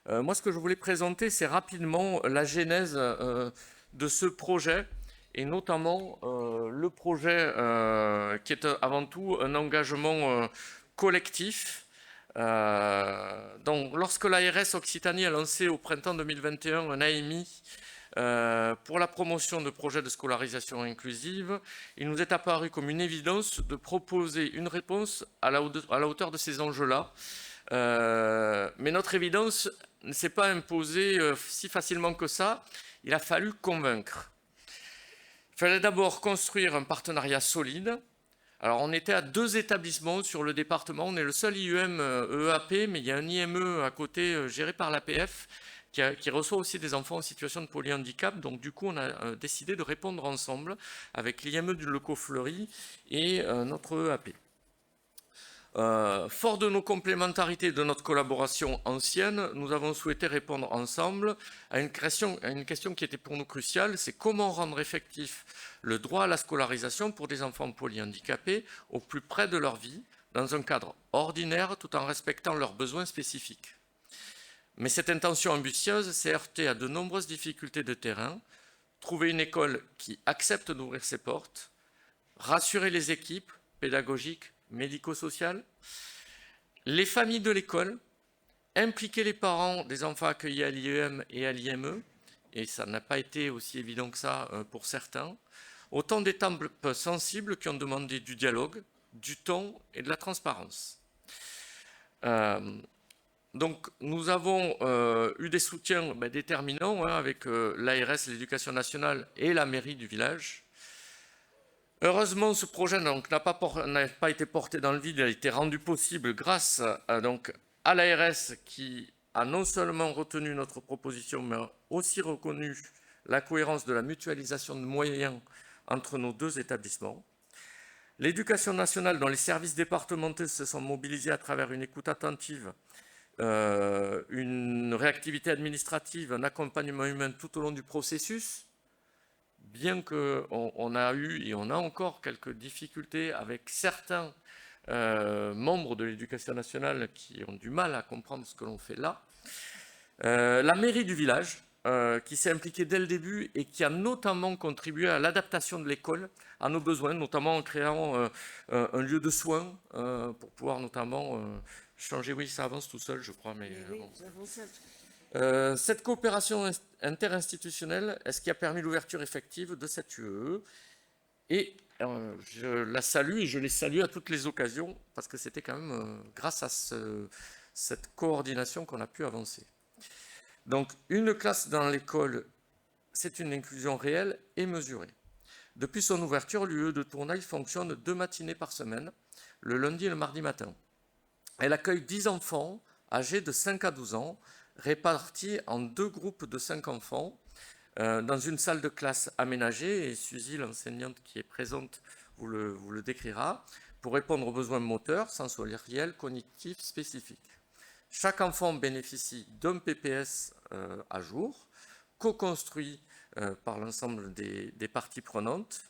Moi, ce que je voulais présenter, c'est rapidement la genèse de ce projet, et notamment le projet qui est avant tout un engagement collectif. Donc, lorsque l'ARS Occitanie a lancé au printemps 2021 un AMI pour la promotion de projets de scolarisation inclusive, il nous est apparu comme une évidence de proposer une réponse à la hauteur de ces enjeux-là. Mais notre évidence ne s'est pas imposée si facilement que ça. Il a fallu convaincre. Il fallait d'abord construire un partenariat solide. Alors, on était à 2 établissements sur le département. On est le seul IUM EAP, mais il y a un IME à côté géré par l'APF qui reçoit aussi des enfants en situation de polyhandicap. Donc, du coup, on a décidé de répondre ensemble avec l'IME du Leco-Fleury et notre EAP. Fort de nos complémentarités et de notre collaboration ancienne, nous avons souhaité répondre ensemble à une question qui était pour nous cruciale, c'est comment rendre effectif le droit à la scolarisation pour des enfants polyhandicapés au plus près de leur vie, dans un cadre ordinaire, tout en respectant leurs besoins spécifiques. Mais cette intention ambitieuse s'est heurtée à de nombreuses difficultés de terrain. Trouver une école qui accepte d'ouvrir ses portes, rassurer les équipes pédagogiques, médico-sociales, les familles de l'école, impliquer les parents des enfants accueillis à l'IEM et à l'IME, et ça n'a pas été aussi évident que ça pour certains. Autant d'étapes sensibles qui ont demandé du dialogue, du temps et de la transparence. Donc nous avons eu des soutiens déterminants avec l'ARS, l'Éducation nationale et la mairie du village. Heureusement, ce projet n'a pas été porté dans le vide, il a été rendu possible grâce à l'ARS qui a non seulement retenu notre proposition, mais aussi reconnu la cohérence de la mutualisation de moyens entre nos 2 établissements. L'Éducation nationale, dont les services départementaux se sont mobilisés à travers une écoute attentive, une réactivité administrative, un accompagnement humain tout au long du processus, bien qu'on a eu et on a encore quelques difficultés avec certains membres de l'Éducation nationale qui ont du mal à comprendre ce que l'on fait là. La mairie du village, qui s'est impliquée dès le début et qui a notamment contribué à l'adaptation de l'école à nos besoins, notamment en créant un lieu de soins pour pouvoir notamment changer. Oui, ça avance tout seul, je crois, mais oui, ça avance. cette coopération interinstitutionnelle est ce qui a permis l'ouverture effective de cette UE. Et je la salue et je les salue à toutes les occasions parce que c'était quand même grâce à cette coordination qu'on a pu avancer. Donc, une classe dans l'école, c'est une inclusion réelle et mesurée. Depuis son ouverture, l'UE de Tournai fonctionne 2 matinées par semaine, le lundi et le mardi matin. Elle accueille 10 enfants âgés de 5 à 12 ans, répartis en 2 groupes de 5 enfants, dans une salle de classe aménagée, et Suzy, l'enseignante qui est présente, vous le décrira, pour répondre aux besoins moteurs, sensoriels, cognitifs spécifiques. Chaque enfant bénéficie d'un PPS à jour, co-construit par l'ensemble des parties prenantes,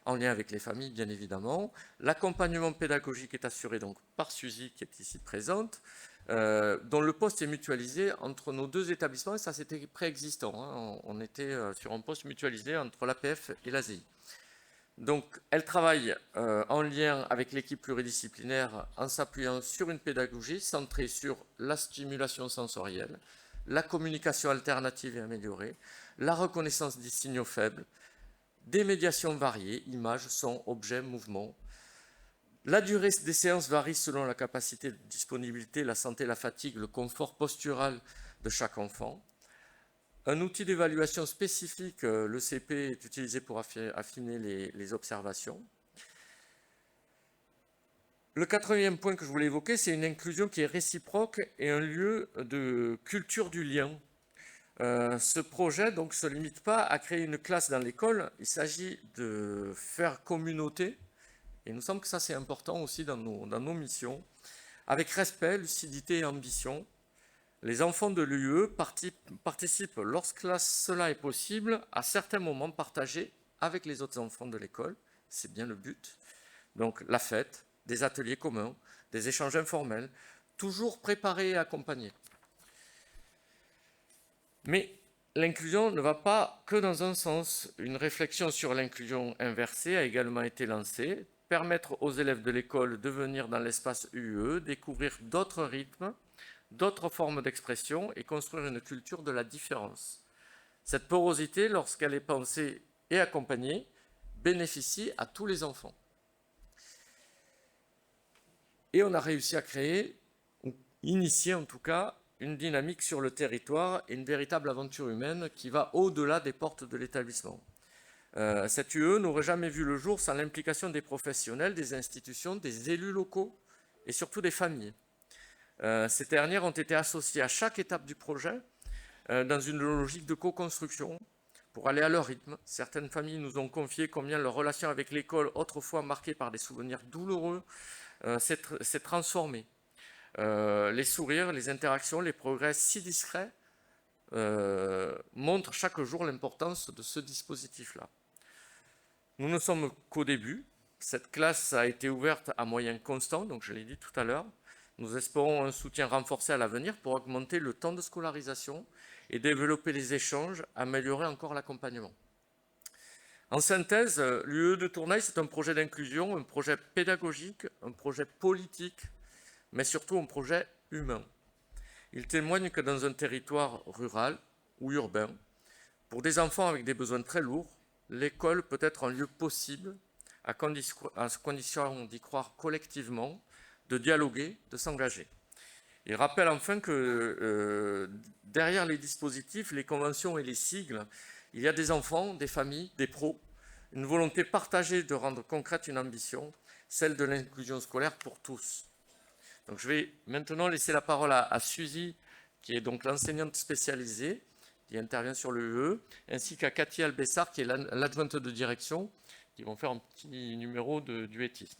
en lien avec les familles, bien évidemment. L'accompagnement pédagogique est assuré donc par Suzy, qui est ici présente, dont le poste est mutualisé entre nos 2 établissements, et ça c'était préexistant, hein. On était sur un poste mutualisé entre l'APF et l'ASI. Donc elle travaille en lien avec l'équipe pluridisciplinaire en s'appuyant sur une pédagogie centrée sur la stimulation sensorielle, la communication alternative et améliorée, la reconnaissance des signaux faibles, des médiations variées, images, sons, objets, mouvements. La durée des séances varie selon la capacité de disponibilité, la santé, la fatigue, le confort postural de chaque enfant. Un outil d'évaluation spécifique, le CP, est utilisé pour affiner les observations. Le 4e point que je voulais évoquer, c'est une inclusion qui est réciproque et un lieu de culture du lien. Ce projet ne se limite pas à créer une classe dans l'école, il s'agit de faire communauté, et il nous semble que ça c'est important aussi dans nos missions, avec respect, lucidité et ambition. Les enfants de l'UE participent, lorsque cela est possible, à certains moments partagés avec les autres enfants de l'école, c'est bien le but. Donc la fête, des ateliers communs, des échanges informels, toujours préparés et accompagnés. Mais l'inclusion ne va pas que dans un sens. Une réflexion sur l'inclusion inversée a également été lancée. Permettre aux élèves de l'école de venir dans l'espace UE, découvrir d'autres rythmes, d'autres formes d'expression et construire une culture de la différence. Cette porosité, lorsqu'elle est pensée et accompagnée, bénéficie à tous les enfants. Et on a réussi à créer, ou initier en tout cas, une dynamique sur le territoire et une véritable aventure humaine qui va au-delà des portes de l'établissement. Cette UE n'aurait jamais vu le jour sans l'implication des professionnels, des institutions, des élus locaux et surtout des familles. Ces dernières ont été associées à chaque étape du projet dans une logique de co-construction pour aller à leur rythme. Certaines familles nous ont confié combien leur relation avec l'école, autrefois marquée par des souvenirs douloureux, s'est transformée. Les sourires, les interactions, les progrès si discrets montrent chaque jour l'importance de ce dispositif-là. Nous ne sommes qu'au début. Cette classe a été ouverte à moyens constants, donc je l'ai dit tout à l'heure. Nous espérons un soutien renforcé à l'avenir pour augmenter le temps de scolarisation et développer les échanges, améliorer encore l'accompagnement. En synthèse, l'UE de Tournaille, c'est un projet d'inclusion, un projet pédagogique, un projet politique, mais surtout un projet humain. Il témoigne que dans un territoire rural ou urbain, pour des enfants avec des besoins très lourds, l'école peut être un lieu possible à condition d'y croire collectivement, de dialoguer, de s'engager. Il rappelle enfin que derrière les dispositifs, les conventions et les sigles, il y a des enfants, des familles, des pros, une volonté partagée de rendre concrète une ambition, celle de l'inclusion scolaire pour tous. Donc je vais maintenant laisser la parole à Suzy, qui est donc l'enseignante spécialisée, qui intervient sur l'UE, ainsi qu'à Cathy Albessard, qui est l'adjointe de direction, qui vont faire un petit numéro de duettiste.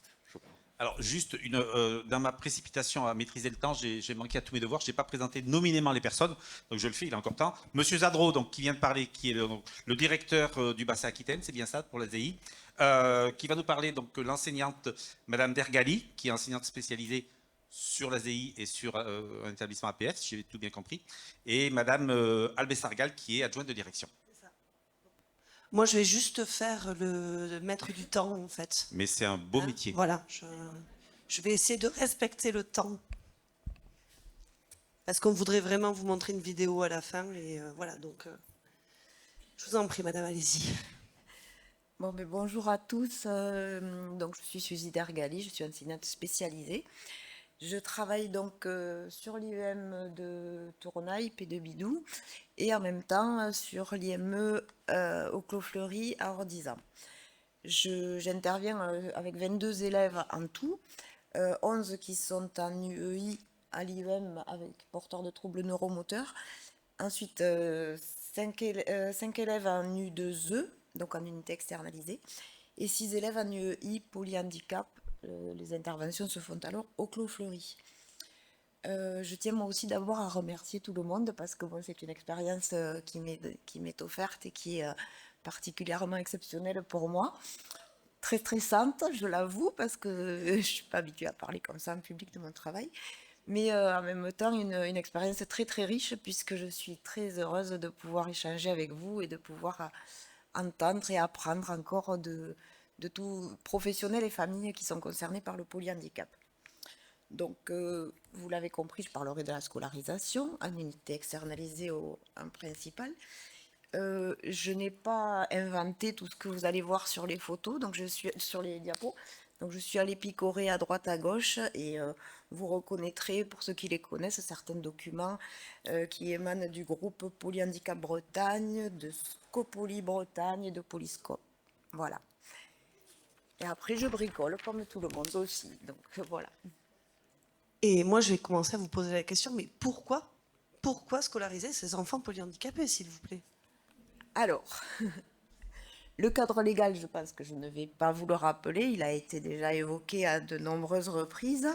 Alors, juste, dans ma précipitation à maîtriser le temps, j'ai manqué à tous mes devoirs. Je n'ai pas présenté nominément les personnes, donc je le fais, il a encore temps. Monsieur Zadro, donc, qui vient de parler, qui est le directeur du bassin Aquitaine, c'est bien ça, pour la ZI, qui va nous parler, donc, l'enseignante Madame Dergali, qui est enseignante spécialisée sur la ZI et sur un établissement APF, si j'ai tout bien compris, et Madame Albessargal, qui est adjointe de direction. Moi, je vais juste faire le maître du temps, en fait. Mais c'est un beau métier. Voilà, je vais essayer de respecter le temps. Parce qu'on voudrait vraiment vous montrer une vidéo à la fin. Et voilà, donc je vous en prie, madame, allez-y. Bon, mais bonjour à tous. Donc, je suis Suzy Dergali, je suis enseignante spécialisée. Je travaille donc sur l'IEM de Tournaille, P2 Bidou, et en même temps sur l'IME au Clos Fleury à Ordizan. J'interviens avec 22 élèves en tout, 11 qui sont en UEI à l'IEM avec porteurs de troubles neuromoteurs. Ensuite, 5 élèves en U2E, donc en unité externalisée, et 6 élèves en UEI polyhandicap. Les interventions se font alors au Clos Fleury. Je tiens moi aussi d'abord à remercier tout le monde parce que bon, c'est une expérience qui m'est offerte et qui est particulièrement exceptionnelle pour moi. Très stressante, je l'avoue, parce que je ne suis pas habituée à parler comme ça en public de mon travail. Mais en même temps, une expérience très très riche puisque je suis très heureuse de pouvoir échanger avec vous et de pouvoir entendre et apprendre encore de tous professionnels et familles qui sont concernés par le polyhandicap. Donc, vous l'avez compris, je parlerai de la scolarisation en unité externalisée en principal. Je n'ai pas inventé tout ce que vous allez voir sur les photos, donc je suis sur les diapos. Donc, je suis allée picorer à droite à gauche et vous reconnaîtrez, pour ceux qui les connaissent, certains documents qui émanent du groupe Polyhandicap Bretagne, de Scopoly Bretagne et de Polyscope. Voilà. Et après, je bricole comme tout le monde aussi. Donc, voilà. Et moi, je vais commencer à vous poser la question, mais pourquoi scolariser ces enfants polyhandicapés, s'il vous plaît? Alors, le cadre légal, je pense que je ne vais pas vous le rappeler. Il a été déjà évoqué à de nombreuses reprises.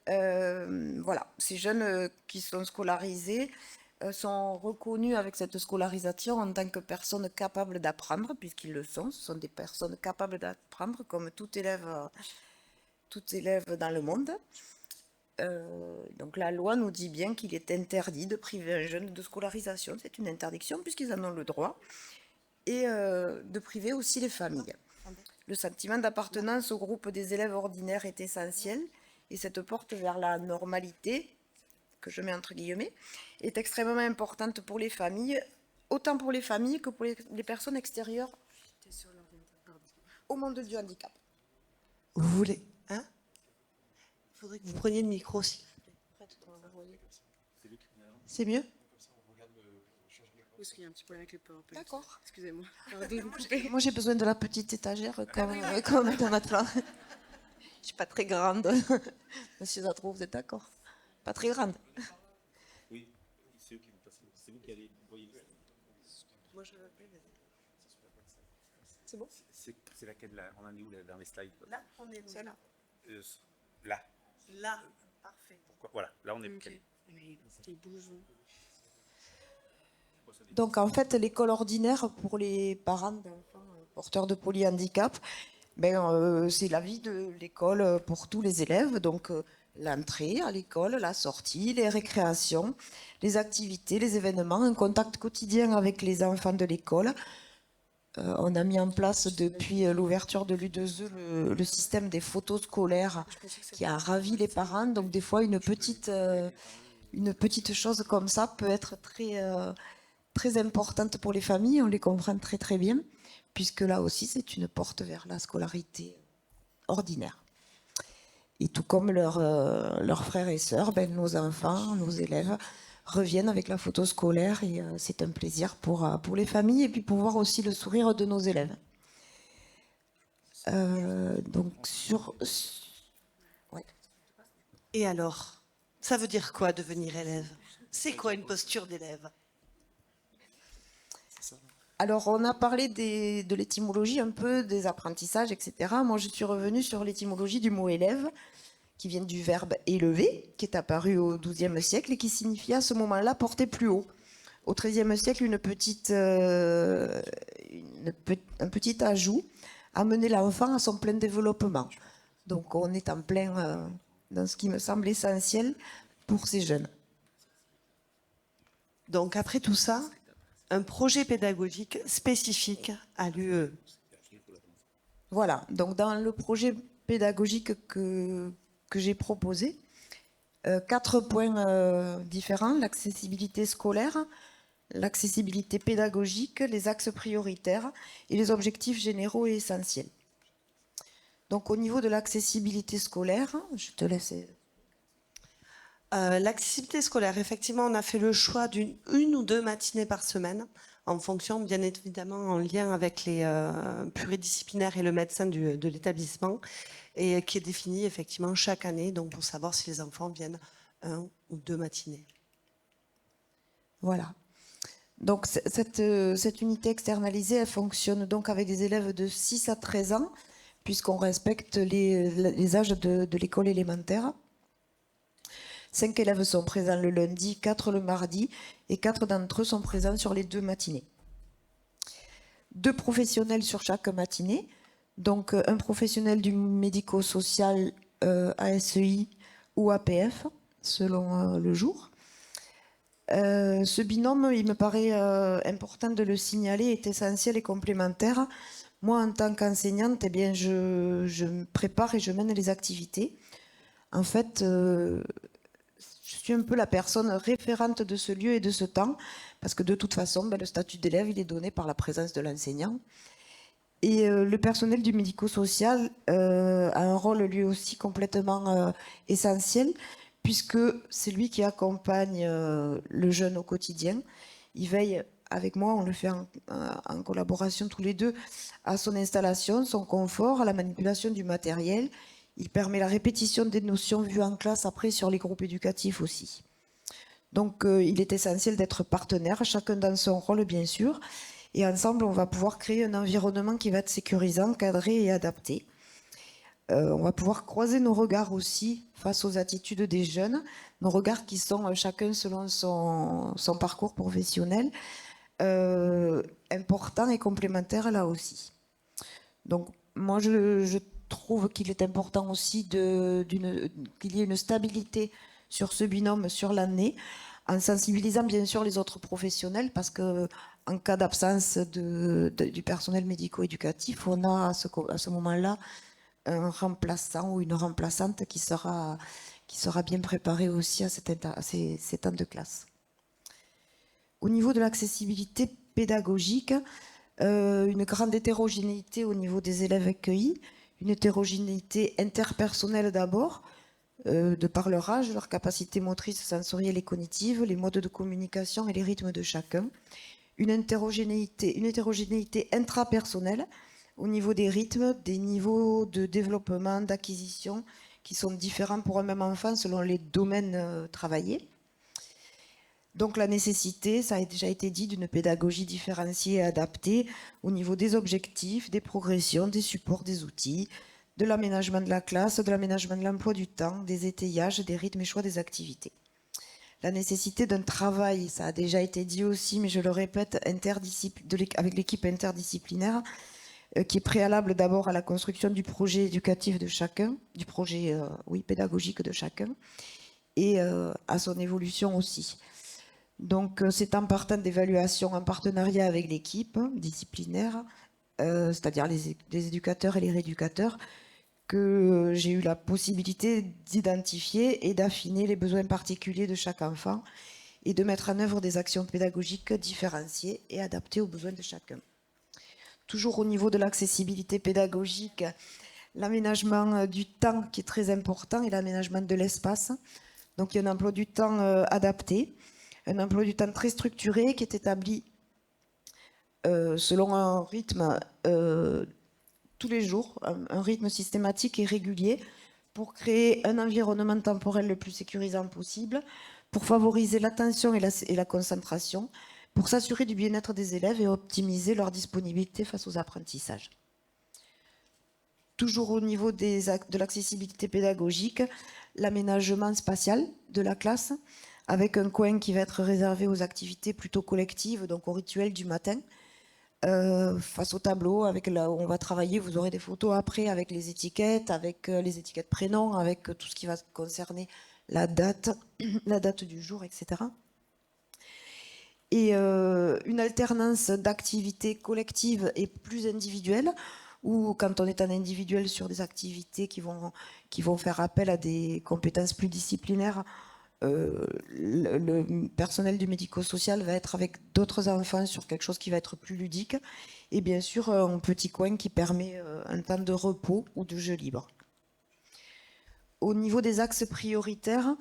Voilà, ces jeunes qui sont scolarisés sont reconnus avec cette scolarisation en tant que personnes capables d'apprendre, puisqu'ils le sont. Ce sont des personnes capables d'apprendre, comme tout élève dans le monde. Donc la loi nous dit bien qu'il est interdit de priver un jeune de scolarisation. C'est une interdiction puisqu'ils en ont le droit. Et de priver aussi les familles. Le sentiment d'appartenance au groupe des élèves ordinaires est essentiel et cette porte vers la normalité, que je mets entre guillemets, est extrêmement importante pour les familles, autant pour les familles que pour les personnes extérieures au monde du handicap. Vous voulez, hein? Il faudrait que vous preniez le micro aussi. C'est mieux? Parce qu'il y a un petit problème avec les PowerPoint. D'accord. Excusez-moi. Pardon de vous couper. Moi, j'ai besoin de la petite étagère comme dans notre plan. Je suis pas très grande. Monsieur Zadro, vous êtes d'accord? Pas très grande. Oui, c'est eux qui vont passer. C'est vous qui allez envoyer. Moi, je C'est bon? C'est laquelle là? On en est où là, dans les slides? Là, on est là. Là. Là, parfait. Pourquoi? Voilà, là on est. Ok. Mais il bouge. Donc en fait, l'école ordinaire pour les parents d'enfants porteurs de polyhandicap, c'est la vie de l'école pour tous les élèves. Donc l'entrée à l'école, la sortie, les récréations, les activités, les événements, un contact quotidien avec les enfants de l'école. On a mis en place depuis l'ouverture de l'U2E le système des photos scolaires qui a ravi les parents. Donc des fois, une petite chose comme ça peut être très importante pour les familles. On les comprend très très bien, puisque là aussi, c'est une porte vers la scolarité ordinaire. Et tout comme leurs frères et sœurs, nos enfants, nos élèves reviennent avec la photo scolaire et c'est un plaisir pour les familles et puis pour voir aussi le sourire de nos élèves. Ouais. Et alors, ça veut dire quoi devenir élève? C'est quoi une posture d'élève? Alors, on a parlé de l'étymologie un peu, des apprentissages, etc. Moi, je suis revenue sur l'étymologie du mot élève, qui vient du verbe élever, qui est apparu au XIIe siècle et qui signifie à ce moment-là porter plus haut. Au XIIIe siècle, un petit ajout, amener l'enfant à son plein développement. Donc, on est en plein dans ce qui me semble essentiel pour ces jeunes. Donc après tout ça, un projet pédagogique spécifique à l'UE. Voilà, donc dans le projet pédagogique que j'ai proposé, 4 points différents: l'accessibilité scolaire, l'accessibilité pédagogique, les axes prioritaires et les objectifs généraux et essentiels. Donc au niveau de l'accessibilité scolaire, je te laisse. L'accessibilité scolaire, effectivement, on a fait le choix d'une ou deux matinées par semaine, en fonction, bien évidemment, en lien avec les pluridisciplinaires et le médecin de l'établissement, et qui est défini effectivement chaque année, donc pour savoir si les enfants viennent 1 ou 2 matinées. Voilà. Donc cette unité externalisée, elle fonctionne donc avec des élèves de 6 à 13 ans, puisqu'on respecte les âges de l'école élémentaire. 5 élèves sont présents le lundi, 4 le mardi, et 4 d'entre eux sont présents sur les 2 matinées. 2 professionnels sur chaque matinée, donc un professionnel du médico-social, ASEI ou APF, selon le jour. Ce binôme, il me paraît important de le signaler, est essentiel et complémentaire. Moi, en tant qu'enseignante, je me prépare et je mène les activités. En fait, je suis un peu la personne référente de ce lieu et de ce temps, parce que de toute façon, le statut d'élève, il est donné par la présence de l'enseignant. Et le personnel du médico-social a un rôle lui aussi complètement essentiel, puisque c'est lui qui accompagne le jeune au quotidien. Il veille avec moi, on le fait en collaboration tous les deux, à son installation, son confort, à la manipulation du matériel. Il permet la répétition des notions vues en classe après sur les groupes éducatifs aussi. Donc il est essentiel d'être partenaire, chacun dans son rôle bien sûr. Et ensemble, on va pouvoir créer un environnement qui va être sécurisant, cadré et adapté. On va pouvoir croiser nos regards aussi face aux attitudes des jeunes, nos regards qui sont chacun selon son parcours professionnel, importants et complémentaires là aussi. Donc moi, je trouve qu'il est important aussi qu'il y ait une stabilité sur ce binôme sur l'année, en sensibilisant bien sûr les autres professionnels, parce que en cas d'absence du personnel médico-éducatif, on a à ce moment-là un remplaçant ou une remplaçante qui sera bien préparé aussi à ces temps de classe. Au niveau de l'accessibilité pédagogique, une grande hétérogénéité au niveau des élèves accueillis, une hétérogénéité interpersonnelle d'abord, de par leur âge, leur capacité motrice, sensorielle et cognitive, les modes de communication et les rythmes de chacun, une hétérogénéité intrapersonnelle au niveau des rythmes, des niveaux de développement, d'acquisition, qui sont différents pour un même enfant selon les domaines travaillés. Donc la nécessité, ça a déjà été dit, d'une pédagogie différenciée et adaptée au niveau des objectifs, des progressions, des supports, des outils, de l'aménagement de la classe, de l'aménagement de l'emploi du temps, des étayages, des rythmes et choix des activités. La nécessité d'un travail, ça a déjà été dit aussi, mais je le répète, avec l'équipe interdisciplinaire, qui est préalable d'abord à la construction du projet éducatif de chacun, du projet pédagogique de chacun, et à son évolution aussi. Donc c'est en partant d'évaluation en partenariat avec l'équipe disciplinaire, c'est-à-dire les éducateurs et les rééducateurs, que j'ai eu la possibilité d'identifier et d'affiner les besoins particuliers de chaque enfant et de mettre en œuvre des actions pédagogiques différenciées et adaptées aux besoins de chacun. Toujours au niveau de l'accessibilité pédagogique, l'aménagement du temps qui est très important et l'aménagement de l'espace. Donc il y a un emploi du temps adapté, un emploi du temps très structuré qui est établi selon un rythme tous les jours, un rythme systématique et régulier pour créer un environnement temporel le plus sécurisant possible, pour favoriser l'attention et la concentration, pour s'assurer du bien-être des élèves et optimiser leur disponibilité face aux apprentissages. Toujours au niveau de l'accessibilité pédagogique, l'aménagement spatial de la classe, avec un coin qui va être réservé aux activités plutôt collectives, donc au rituel du matin, face au tableau, là où on va travailler, vous aurez des photos après avec les étiquettes prénoms, avec tout ce qui va concerner la date du jour, etc. Et une alternance d'activités collectives et plus individuelles, ou quand on est en individuel sur des activités qui vont faire appel à des compétences plus disciplinaires, le personnel du médico-social va être avec d'autres enfants sur quelque chose qui va être plus ludique, et bien sûr un petit coin qui permet un temps de repos ou de jeu libre. Au niveau des axes prioritaires,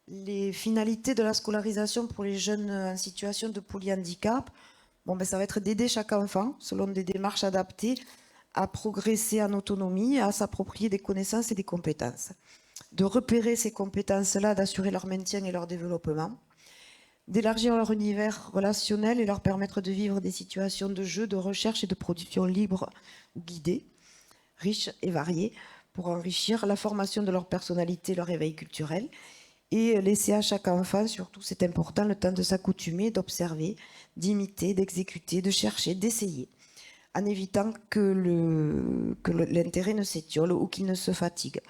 les finalités de la scolarisation pour les jeunes en situation de polyhandicap, ça va être d'aider chaque enfant, selon des démarches adaptées, à progresser en autonomie, à s'approprier des connaissances et des compétences, de repérer ces compétences-là, d'assurer leur maintien et leur développement, d'élargir leur univers relationnel et leur permettre de vivre des situations de jeu, de recherche et de production libre ou guidée, riches et variées, pour enrichir la formation de leur personnalité, leur éveil culturel, et laisser à chaque enfant, surtout c'est important, le temps de s'accoutumer, d'observer, d'imiter, d'exécuter, de chercher, d'essayer, en évitant que l'intérêt ne s'étiole ou qu'il ne se fatigue.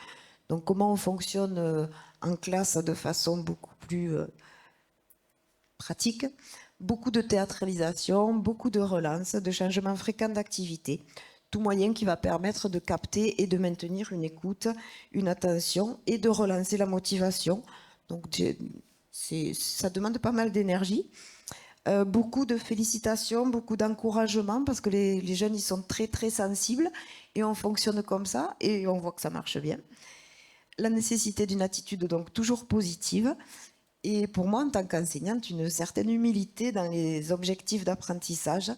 Donc comment on fonctionne en classe de façon beaucoup plus pratique, beaucoup de théâtralisation, beaucoup de relance, de changements fréquents d'activité, tout moyen qui va permettre de capter et de maintenir une écoute, une attention et de relancer la motivation. Donc ça demande pas mal d'énergie, beaucoup de félicitations, beaucoup d'encouragement, parce que les jeunes ils sont très très sensibles et on fonctionne comme ça et on voit que ça marche bien. La nécessité d'une attitude donc toujours positive, et pour moi en tant qu'enseignante une certaine humilité dans les objectifs d'apprentissage,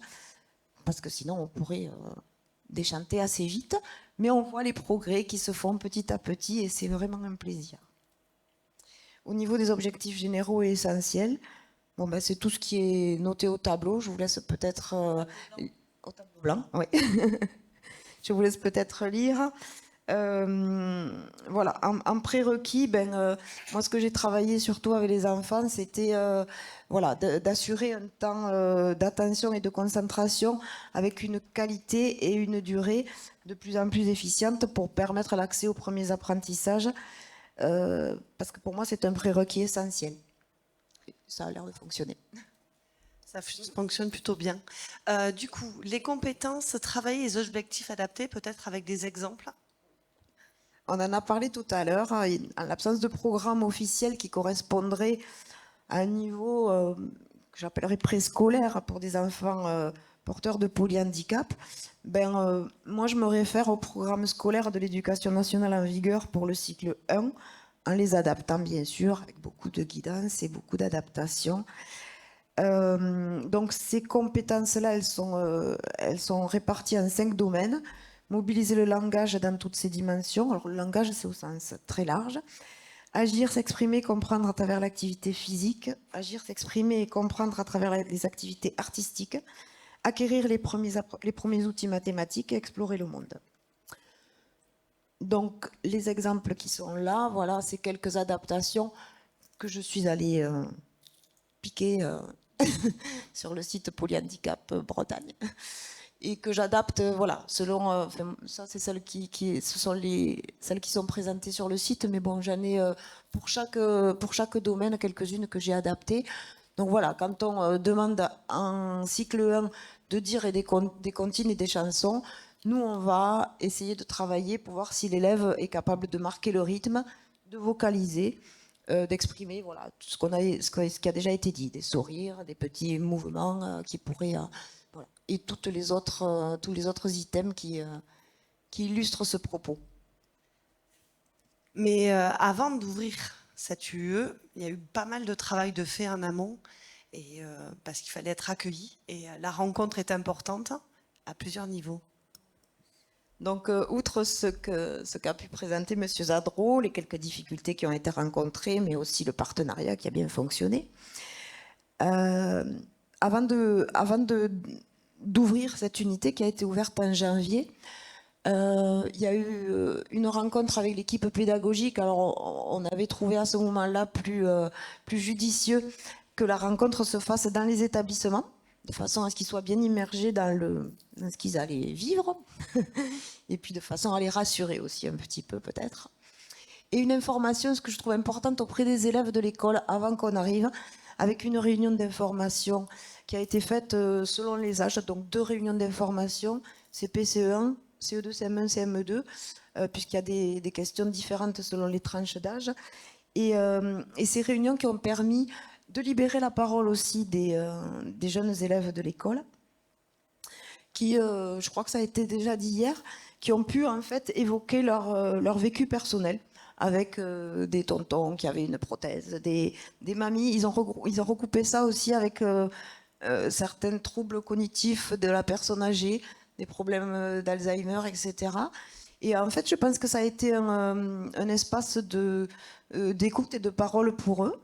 parce que sinon on pourrait déchanter assez vite, mais on voit les progrès qui se font petit à petit et c'est vraiment un plaisir. Au niveau des objectifs généraux et essentiels, c'est tout ce qui est noté au tableau. Je vous laisse peut-être au tableau blanc, oui. Je vous laisse peut-être lire. Voilà, en prérequis, moi ce que j'ai travaillé surtout avec les enfants, c'était voilà, d'assurer un temps d'attention et de concentration avec une qualité et une durée de plus en plus efficiente pour permettre l'accès aux premiers apprentissages, parce que pour moi c'est un prérequis essentiel. Ça a l'air de fonctionner. Ça fonctionne plutôt bien. Du coup, les compétences, travailler les objectifs adaptés, peut-être avec des exemples. On en a parlé tout à l'heure, en l'absence de programme officiel qui correspondrait à un niveau que j'appellerais préscolaire pour des enfants porteurs de polyhandicap. Moi, je me réfère au programme scolaire de l'éducation nationale en vigueur pour le cycle 1, en les adaptant bien sûr, avec beaucoup de guidance et beaucoup d'adaptation. Donc ces compétences-là, elles sont réparties en 5 domaines. Mobiliser le langage dans toutes ses dimensions. Alors le langage, c'est au sens très large. Agir, s'exprimer, comprendre à travers l'activité physique. Agir, s'exprimer et comprendre à travers les activités artistiques. Acquérir les premiers outils mathématiques et explorer le monde. Donc les exemples qui sont là, voilà, c'est quelques adaptations que je suis allée piquer sur le site Polyhandicap Bretagne et que j'adapte, voilà, selon, ça c'est celles ce sont celles qui sont présentées sur le site, mais bon, j'en ai pour chaque domaine quelques-unes que j'ai adaptées. Donc voilà, quand on demande en cycle 1 de dire des comptines et des chansons, nous on va essayer de travailler pour voir si l'élève est capable de marquer le rythme, de vocaliser, d'exprimer voilà, tout ce qui a déjà été dit, des sourires, des petits mouvements qui pourraient... voilà, et tous les autres items qui illustrent ce propos. Mais avant d'ouvrir cette UE, il y a eu pas mal de travail de fait en amont, et, parce qu'il fallait être accueilli. Et la rencontre est importante à plusieurs niveaux. Donc, outre ce qu'a pu présenter M. Zadro, les quelques difficultés qui ont été rencontrées, mais aussi le partenariat qui a bien fonctionné, avant d'ouvrir cette unité qui a été ouverte en janvier, il y a eu une rencontre avec l'équipe pédagogique. Alors, on avait trouvé à ce moment-là plus judicieux que la rencontre se fasse dans les établissements, de façon à ce qu'ils soient bien immergés dans ce qu'ils allaient vivre, et puis de façon à les rassurer aussi un petit peu peut-être. Et une information, ce que je trouve importante auprès des élèves de l'école avant qu'on arrive, avec une réunion d'information qui a été faite selon les âges, donc 2 réunions d'information, CP, CE1, CE2, CM1, CM2, puisqu'il y a des questions différentes selon les tranches d'âge. Et ces réunions qui ont permis de libérer la parole aussi des jeunes élèves de l'école, qui, je crois que ça a été déjà dit hier, qui ont pu en fait évoquer leur vécu personnel avec des tontons qui avaient une prothèse, des mamies. Ils ont recoupé ça aussi avec certains troubles cognitifs de la personne âgée, des problèmes d'Alzheimer, etc. Et en fait, je pense que ça a été un espace d'écoute et de parole pour eux.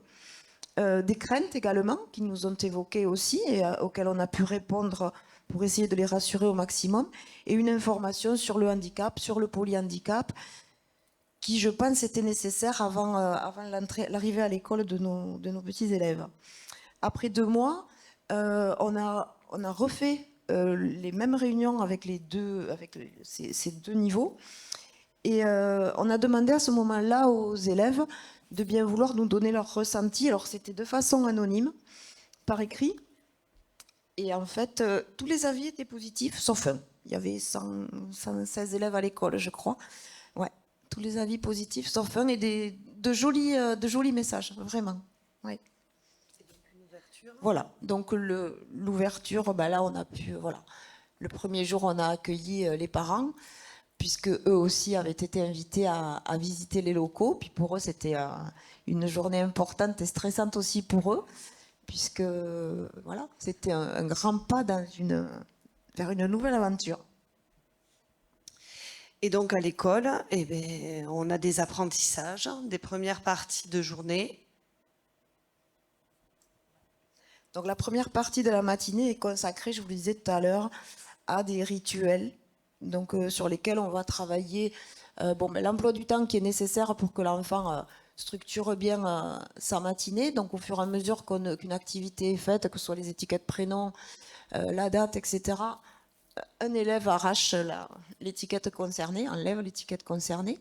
Des craintes également, qui nous ont évoquées aussi et auxquelles on a pu répondre pour essayer de les rassurer au maximum. Et une information sur le handicap, sur le polyhandicap, qui, je pense, était nécessaire avant l'arrivée à l'école de nos petits élèves. Après 2 mois, on a refait les mêmes réunions avec ces 2 niveaux. Et on a demandé à ce moment-là aux élèves de bien vouloir nous donner leur ressenti. Alors c'était de façon anonyme, par écrit. Et en fait, tous les avis étaient positifs, sauf un. Il y avait 116 élèves à l'école, je crois. Ouais, tous les avis positifs, sauf un, et de jolis messages, vraiment. Ouais. Voilà, donc l'ouverture, là on a pu, voilà. Le premier jour, on a accueilli les parents, puisque eux aussi avaient été invités à visiter les locaux. Puis pour eux, c'était une journée importante et stressante aussi pour eux, puisque voilà, c'était un grand pas vers une nouvelle aventure. Et donc à l'école, on a des apprentissages, des premières parties de journée. Donc la première partie de la matinée est consacrée, je vous le disais tout à l'heure, à des rituels, donc sur lesquels on va travailler l'emploi du temps qui est nécessaire pour que l'enfant structure bien sa matinée. Donc, au fur et à mesure qu'une activité est faite, que ce soit les étiquettes prénoms, la date, etc., un élève arrache l'étiquette concernée, enlève l'étiquette concernée.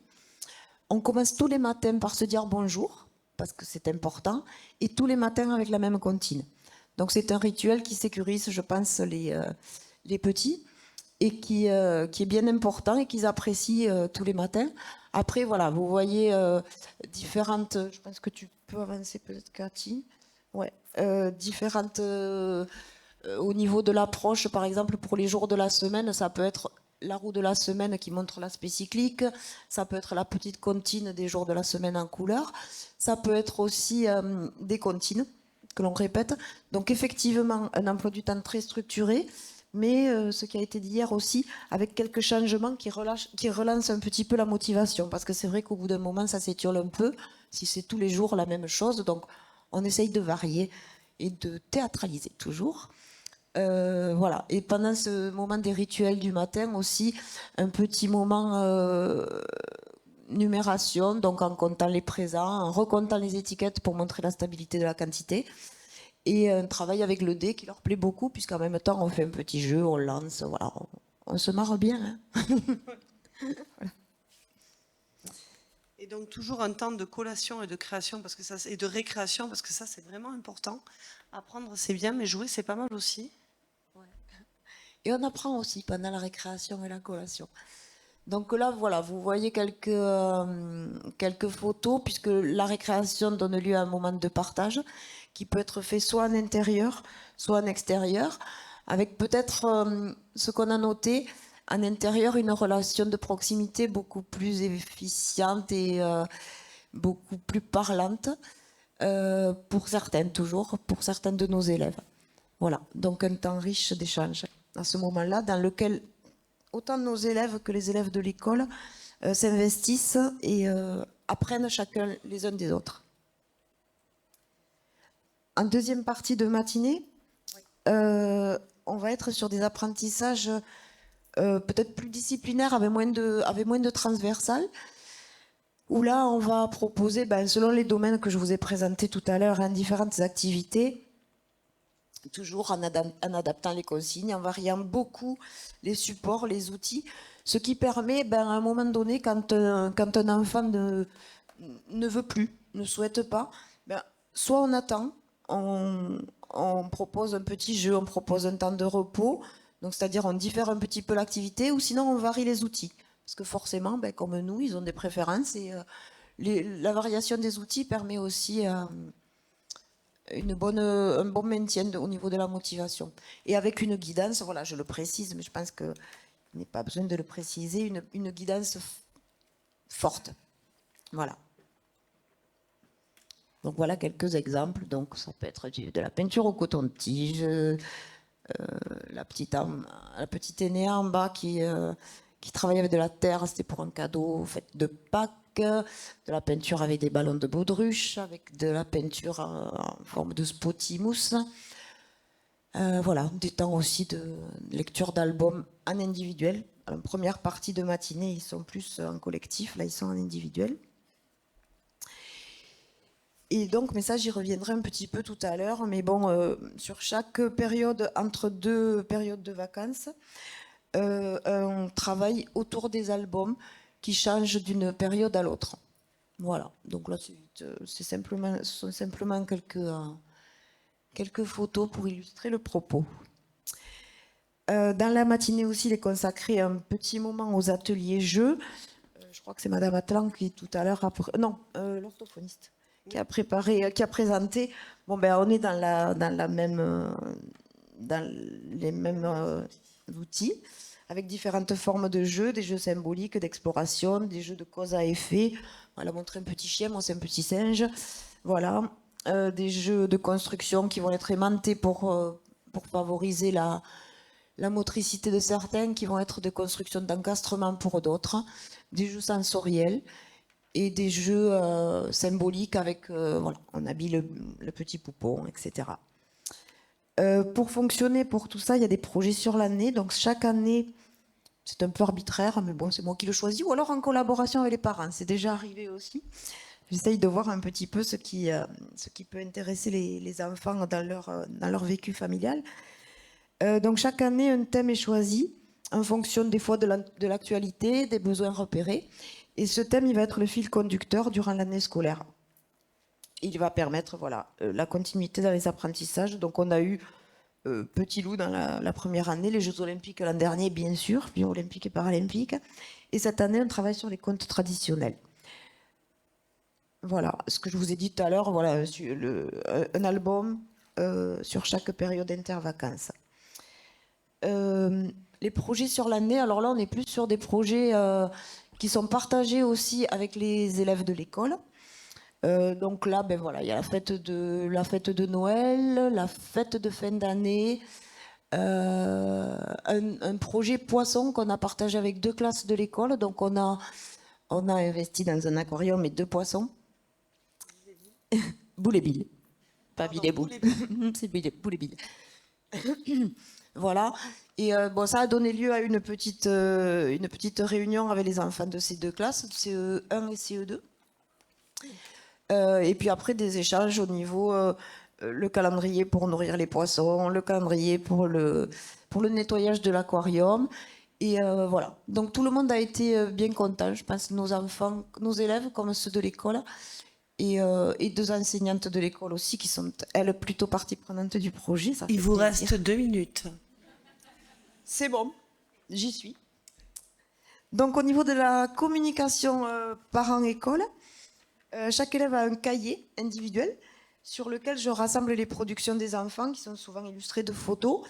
On commence tous les matins par se dire bonjour, parce que c'est important, et tous les matins avec la même comptine. Donc c'est un rituel qui sécurise, je pense, les petits, et qui est bien important et qu'ils apprécient tous les matins. Après, voilà, vous voyez différentes... Je pense que tu peux avancer peut-être, Cathy. Ouais, différentes... au niveau de l'approche, par exemple, pour les jours de la semaine, ça peut être la roue de la semaine qui montre l'aspect cyclique, ça peut être la petite comptine des jours de la semaine en couleur, ça peut être aussi des comptines que l'on répète. Donc effectivement, un emploi du temps très structuré, mais ce qui a été dit hier aussi, avec quelques changements qui relancent un petit peu la motivation, parce que c'est vrai qu'au bout d'un moment, ça s'étiole un peu, si c'est tous les jours la même chose, donc on essaye de varier et de théâtraliser toujours. Voilà. Et pendant ce moment des rituels du matin aussi, un petit moment numération, donc en comptant les présents, en recomptant les étiquettes pour montrer la stabilité de la quantité, et un travail avec le dé qui leur plaît beaucoup, puisqu'en même temps on fait un petit jeu, on lance, voilà, on se marre bien. Hein. Voilà. Et donc toujours un temps de collation et de création parce que ça, et de récréation, parce que ça c'est vraiment important. Apprendre c'est bien, mais jouer c'est pas mal aussi. Et on apprend aussi pendant la récréation et la collation. Donc là, voilà, vous voyez quelques photos, puisque la récréation donne lieu à un moment de partage qui peut être fait soit en intérieur, soit en extérieur, avec peut-être ce qu'on a noté, en intérieur, une relation de proximité beaucoup plus efficiente et beaucoup plus parlante, pour certaines, toujours, pour certains de nos élèves. Voilà, donc un temps riche d'échanges à ce moment-là, dans lequel autant nos élèves que les élèves de l'école s'investissent et apprennent chacun les uns des autres. En deuxième partie de matinée, on va être sur des apprentissages peut-être plus disciplinaires, avec moins de transversal, où là, on va proposer, selon les domaines que je vous ai présentés tout à l'heure, différentes activités, toujours en adaptant les consignes, en variant beaucoup les supports, les outils, ce qui permet, à un moment donné, quand un enfant ne veut plus, ne souhaite pas, soit on attend, on propose un petit jeu, on propose un temps de repos, donc c'est-à-dire on diffère un petit peu l'activité, ou sinon on varie les outils. Parce que forcément, comme nous, ils ont des préférences, et la variation des outils permet aussi un bon maintien au niveau de la motivation. Et avec une guidance, voilà, je le précise, mais je pense qu'il n'est pas besoin de le préciser, une guidance forte. Voilà. Donc voilà quelques exemples. Donc ça peut être de la peinture au coton-tige, la petite aînée en bas qui travaille avec de la terre, c'était pour un cadeau fait de Pâques, de la peinture avec des ballons de baudruche, avec de la peinture en forme de spotty mousse. Voilà, des temps aussi de lecture d'albums en individuel. En première partie de matinée, ils sont plus en collectif, là ils sont en individuel. Et donc, mais ça, j'y reviendrai un petit peu tout à l'heure, mais bon, sur chaque période, entre deux périodes de vacances, on travaille autour des albums qui changent d'une période à l'autre. Voilà, donc là, ce sont simplement quelques photos pour illustrer le propos. Dans la matinée aussi, il est consacré un petit moment aux ateliers jeux. Je crois que c'est Madame Atlan qui tout à l'heure l'orthophoniste qui a présenté. Bon, on est dans les mêmes outils, avec différentes formes de jeux, des jeux symboliques, d'exploration, des jeux de cause à effet. Voilà, montrer un petit chien, moi c'est un petit singe. Voilà, des jeux de construction qui vont être aimantés pour favoriser la motricité de certains, qui vont être des constructions d'encastrement pour d'autres, des jeux sensoriels et des jeux symboliques avec, voilà, on habille le petit poupon, etc. Pour fonctionner pour tout ça, il y a des projets sur l'année. Donc chaque année, C'est un peu arbitraire, mais bon, c'est moi qui le choisis. Ou alors en collaboration avec les parents, c'est déjà arrivé aussi. J'essaye de voir un petit peu ce qui peut intéresser les enfants dans leur vécu familial. Donc chaque année, un thème est choisi en fonction des fois de l'actualité, des besoins repérés. Et ce thème, il va être le fil conducteur durant l'année scolaire. Il va permettre la continuité dans les apprentissages. Donc on a eu Petit Loup dans la première année, les Jeux Olympiques l'an dernier, bien sûr, Jeux Olympiques et Paralympiques. Et cette année, on travaille sur les contes traditionnels. Voilà, ce que je vous ai dit tout à l'heure, voilà, un album sur chaque période intervacances. Les projets sur l'année, alors là, on est plus sur des projets qui sont partagés aussi avec les élèves de l'école. Donc là, ben voilà, il y a la fête de Noël, la fête de fin d'année, un projet poisson qu'on a partagé avec 2 classes de l'école. Donc on a investi dans un aquarium et 2 poissons. Boule et Bill. Pas Bill et Boule. C'est Boule et Bill. Voilà. Et bon, ça a donné lieu à une petite réunion avec les enfants de ces 2 classes, CE1 et CE2. Et puis après, des échanges au niveau le calendrier pour nourrir les poissons, le calendrier pour le nettoyage de l'aquarium. Et voilà. Donc tout le monde a été bien content, je pense, nos enfants, nos élèves comme ceux de l'école. Et 2 enseignantes de l'école aussi qui sont, elles, plutôt partie prenante du projet. Ça Il fait vous plaisir. reste 2 minutes. C'est bon, j'y suis. Donc au niveau de la communication parents-école, chaque élève a un cahier individuel sur lequel je rassemble les productions des enfants qui sont souvent illustrées de photos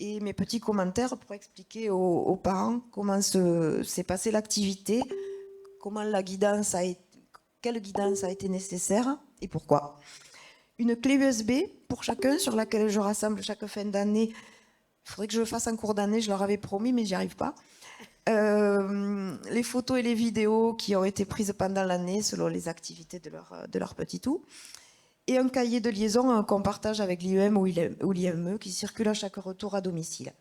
et mes petits commentaires pour expliquer aux parents comment s'est passée l'activité, comment quelle guidance a été nécessaire et pourquoi. Une clé USB pour chacun sur laquelle je rassemble chaque fin d'année. Il faudrait que je le fasse en cours d'année, je leur avais promis, mais j'y arrive pas. Les photos et les vidéos qui ont été prises pendant l'année selon les activités de leur petit tout. Et un cahier de liaison qu'on partage avec l'IEM ou l'IME qui circule à chaque retour à domicile.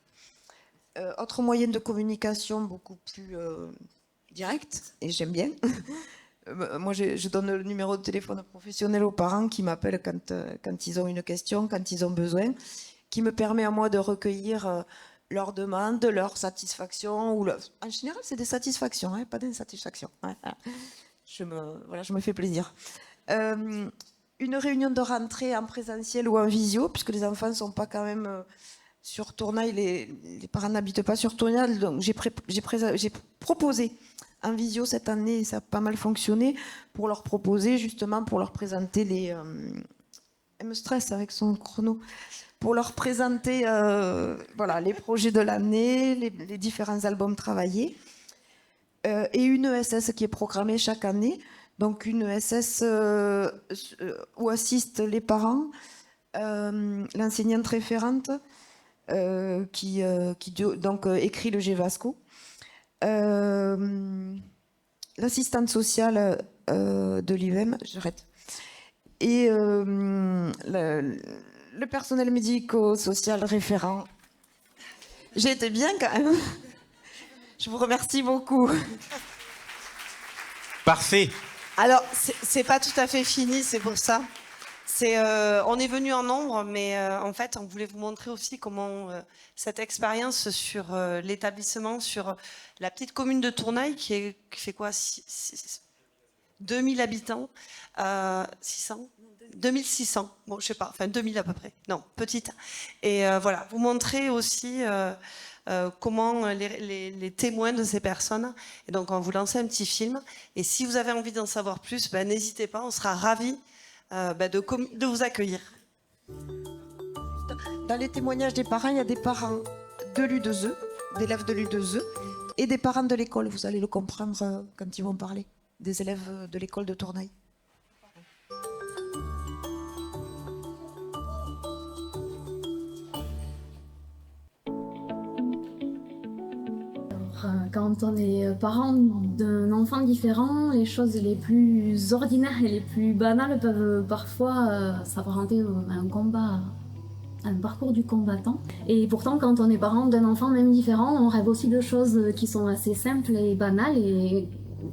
Autre moyen de communication beaucoup plus direct, et j'aime bien. Moi, je donne le numéro de téléphone professionnel aux parents qui m'appellent quand ils ont une question, quand ils ont besoin, qui me permet à moi de recueillir leurs demandes, leurs satisfactions. En général, c'est des satisfactions, hein, pas d'insatisfactions. Ouais. Je me fais plaisir. Une réunion de rentrée en présentiel ou en visio, puisque les enfants ne sont pas quand même sur Tournai, les parents n'habitent pas sur Tournai, donc j'ai proposé en visio cette année, et ça a pas mal fonctionné, pour leur proposer justement, pour leur présenter elle me stresse avec son chrono, pour leur présenter les projets de l'année, les différents albums travaillés, et une ESS qui est programmée chaque année, donc une ESS où assistent les parents, l'enseignante référente qui donc écrit le GEVASCO, l'assistante sociale de l'IVEM, j'arrête, et le personnel médico-social référent. J'ai été bien quand même. Je vous remercie beaucoup. Parfait. Alors, c'est pas tout à fait fini, c'est pour ça. On est venu en nombre, mais en fait, on voulait vous montrer aussi comment cette expérience sur l'établissement, sur la petite commune de Tournai, qui fait quoi, 2000 habitants, 600 2600, bon, je sais pas, enfin 2000 à peu près, non, petite. Et voilà, vous montrer aussi comment les témoins de ces personnes. Et donc, on va vous lancer un petit film. Et si vous avez envie d'en savoir plus, n'hésitez pas, on sera ravis de vous accueillir. Dans les témoignages des parents, il y a des parents de l'U2E, d'élèves de l'U2E, et des parents de l'école. Vous allez le comprendre quand ils vont parler, des élèves de l'école de Tournai. Quand on est parent d'un enfant différent, les choses les plus ordinaires et les plus banales peuvent parfois s'apparenter à un combat un parcours du combattant. Et pourtant, quand on est parent d'un enfant même différent, on rêve aussi de choses qui sont assez simples et banales. Et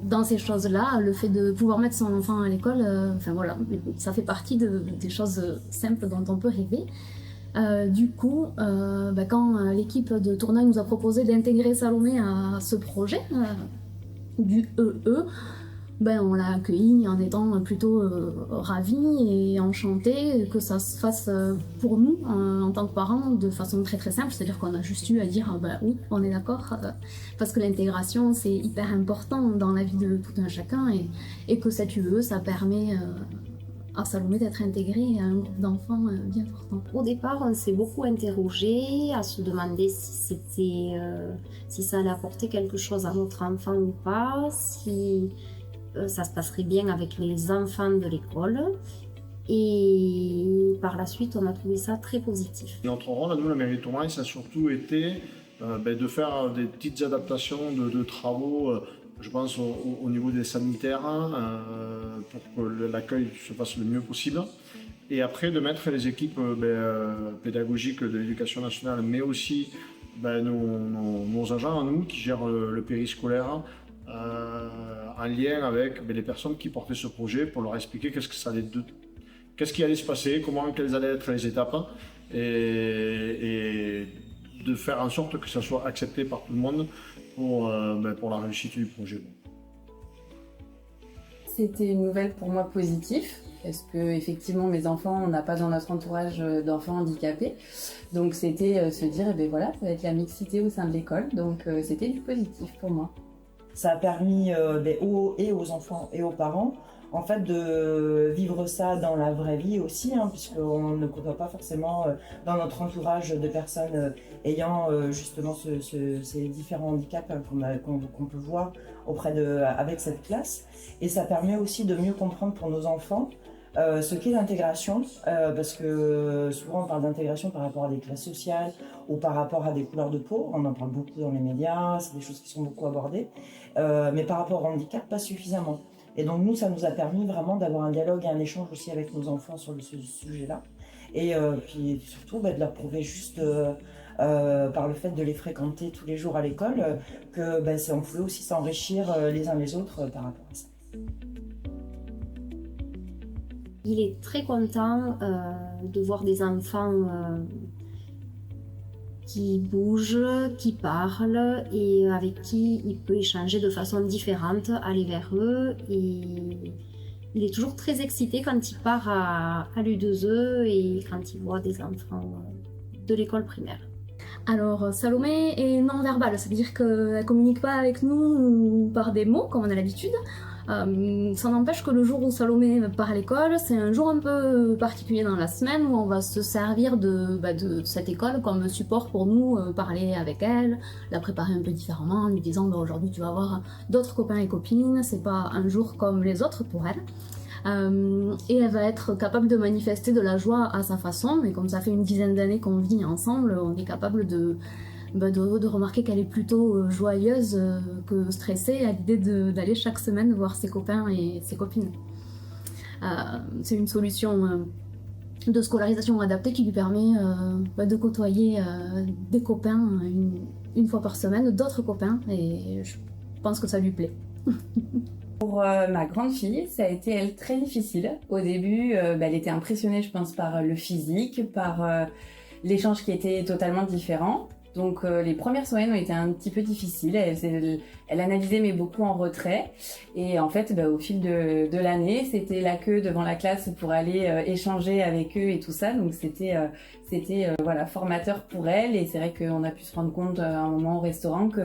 dans ces choses-là, le fait de pouvoir mettre son enfant à l'école, enfin voilà, ça fait partie des choses simples dont on peut rêver. Du coup, quand l'équipe de Tournai nous a proposé d'intégrer Salomé à ce projet du EE, on l'a accueilli en étant plutôt ravis et enchantés que ça se fasse pour nous en tant que parents de façon très très simple, c'est-à-dire qu'on a juste eu à dire oui, on est d'accord, parce que l'intégration c'est hyper important dans la vie de tout un chacun et que cette UE ça permet à Salomé d'être intégrée à un groupe d'enfants bien important. Au départ, on s'est beaucoup interrogé à se demander si ça allait apporter quelque chose à notre enfant ou pas, si ça se passerait bien avec les enfants de l'école. Et par la suite, on a trouvé ça très positif. Notre rôle, à nous, la mairie de Tournai, ça a surtout été de faire des petites adaptations de travaux, je pense au niveau des sanitaires, pour que l'accueil se fasse le mieux possible. Et après, de mettre les équipes pédagogiques de l'éducation nationale, mais aussi nos agents à nous qui gèrent le périscolaire, en lien avec les personnes qui portaient ce projet pour leur expliquer qu'est-ce qui allait se passer, quelles allaient être les étapes et de faire en sorte que ça soit accepté par tout le monde pour la réussite du projet. C'était une nouvelle pour moi positive parce que effectivement mes enfants, on n'a pas dans notre entourage d'enfants handicapés, donc c'était se dire voilà, ça va être la mixité au sein de l'école, donc c'était du positif pour moi. Ça a permis aux enfants et aux parents en fait de vivre ça dans la vraie vie aussi, puisqu'on ne côtoie pas forcément dans notre entourage de personnes ayant justement ces différents handicaps qu'on peut voir avec cette classe. Et ça permet aussi de mieux comprendre pour nos enfants ce qu'est l'intégration, parce que souvent on parle d'intégration par rapport à des classes sociales ou par rapport à des couleurs de peau, on en parle beaucoup dans les médias, c'est des choses qui sont beaucoup abordées, mais par rapport au handicap, pas suffisamment. Et donc nous, ça nous a permis vraiment d'avoir un dialogue et un échange aussi avec nos enfants sur ce sujet-là, et puis surtout de leur prouver juste par le fait de les fréquenter tous les jours à l'école, que on pouvait aussi s'enrichir les uns les autres par rapport à ça. Il est très content de voir des enfants qui bougent, qui parlent et avec qui il peut échanger de façon différente, aller vers eux. Et il est toujours très excité quand il part à l'U2E et quand il voit des enfants de l'école primaire. Alors Salomé est non-verbale, ça veut dire qu'elle ne communique pas avec nous par des mots comme on a l'habitude. Ça n'empêche que le jour où Salomé part à l'école, c'est un jour un peu particulier dans la semaine où on va se servir de cette école comme support pour nous, parler avec elle, la préparer un peu différemment en lui disant aujourd'hui tu vas avoir d'autres copains et copines, c'est pas un jour comme les autres pour elle. Et elle va être capable de manifester de la joie à sa façon, mais comme ça fait une dizaine d'années qu'on vit ensemble, on est capable de remarquer qu'elle est plutôt joyeuse que stressée à l'idée d'aller chaque semaine voir ses copains et ses copines. C'est une solution de scolarisation adaptée qui lui permet de côtoyer des copains une fois par semaine, d'autres copains, et je pense que ça lui plaît. Pour ma grande fille, ça a été elle très difficile. Au début, elle était impressionnée, je pense, par le physique, par l'échange qui était totalement différent. Donc les premières semaines ont été un petit peu difficiles, elle analysait mais beaucoup en retrait, et en fait au fil de l'année c'était la queue devant la classe pour aller échanger avec eux et tout ça, donc c'était formateur pour elle, et c'est vrai qu'on a pu se rendre compte à un moment au restaurant que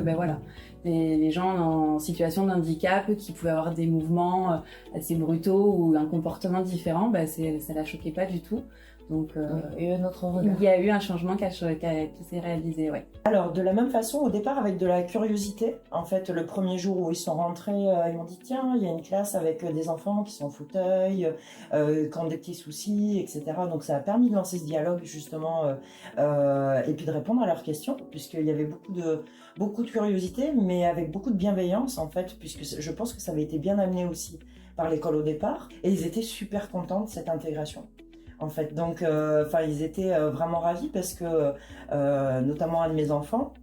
les gens en situation de handicap qui pouvaient avoir des mouvements assez brutaux ou un comportement différent, ça la choquait pas du tout. Donc, et un autre regard. Il y a eu un changement qui s'est réalisé, ouais. Alors, de la même façon, au départ, avec de la curiosité, en fait, le premier jour où ils sont rentrés, ils m'ont dit, tiens, il y a une classe avec des enfants qui sont en fauteuil, qui ont des petits soucis, etc. Donc, ça a permis de lancer ce dialogue, justement, et puis de répondre à leurs questions, puisqu'il y avait beaucoup de curiosité, mais avec beaucoup de bienveillance, en fait, puisque je pense que ça avait été bien amené aussi par l'école au départ, et ils étaient super contents de cette intégration. en fait. Donc, ils étaient vraiment ravis parce que, notamment un de mes enfants,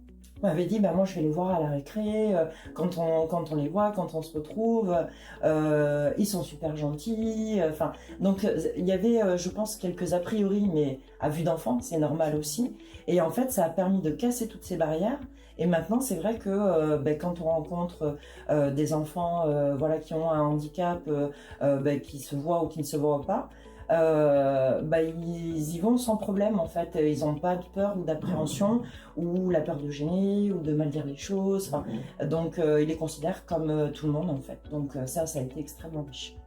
m'avait dit moi je vais les voir à la récré, quand on les voit, quand on se retrouve, ils sont super gentils. Donc il y avait je pense quelques a priori, mais à vue d'enfant c'est normal aussi. Et en fait ça a permis de casser toutes ces barrières. Et maintenant c'est vrai que quand on rencontre des enfants qui ont un handicap, qui se voient ou qui ne se voient pas, ils y vont sans problème en fait. Ils n'ont pas de peur ou d'appréhension ou la peur de gêner ou de mal dire les choses. Donc ils les considèrent comme tout le monde en fait. Donc ça a été extrêmement riche.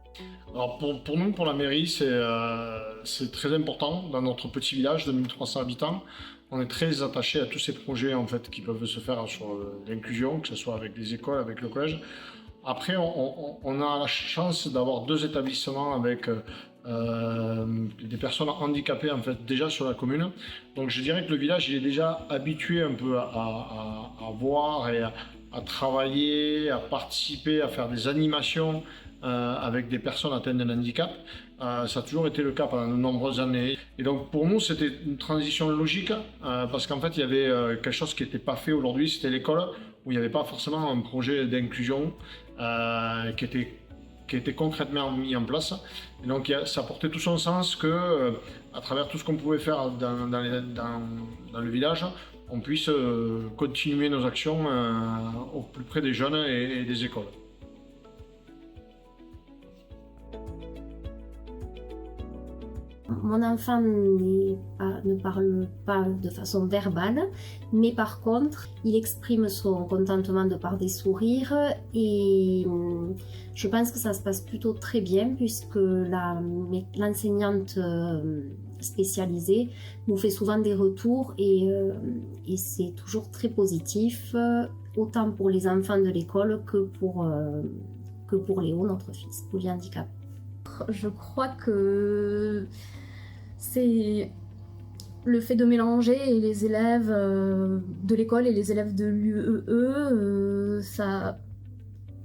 Alors pour nous, pour la mairie, c'est très important. Dans notre petit village de 1300 habitants, on est très attaché à tous ces projets en fait qui peuvent se faire sur l'inclusion, que ce soit avec les écoles, avec le collège. Après, on a la chance d'avoir 2 établissements avec des personnes handicapées en fait déjà sur la commune. Donc je dirais que le village il est déjà habitué un peu à voir et à travailler, à participer, à faire des animations avec des personnes atteintes d'un handicap. Ça a toujours été le cas pendant de nombreuses années. Et donc pour nous c'était une transition logique parce qu'en fait il y avait quelque chose qui n'était pas fait aujourd'hui, c'était l'école où il n'y avait pas forcément un projet d'inclusion qui était concrètement mis en place. Et donc ça portait tout son sens que, à travers tout ce qu'on pouvait faire dans le village, on puisse continuer nos actions au plus près des jeunes et des écoles. Mon enfant ne parle pas de façon verbale, mais par contre, il exprime son contentement de par des sourires et je pense que ça se passe plutôt très bien puisque l'enseignante spécialisée nous fait souvent des retours et c'est toujours très positif, autant pour les enfants de l'école que pour Léo, notre fils, polyhandicapé. Je crois que c'est le fait de mélanger les élèves de l'école et les élèves de l'UEE, ça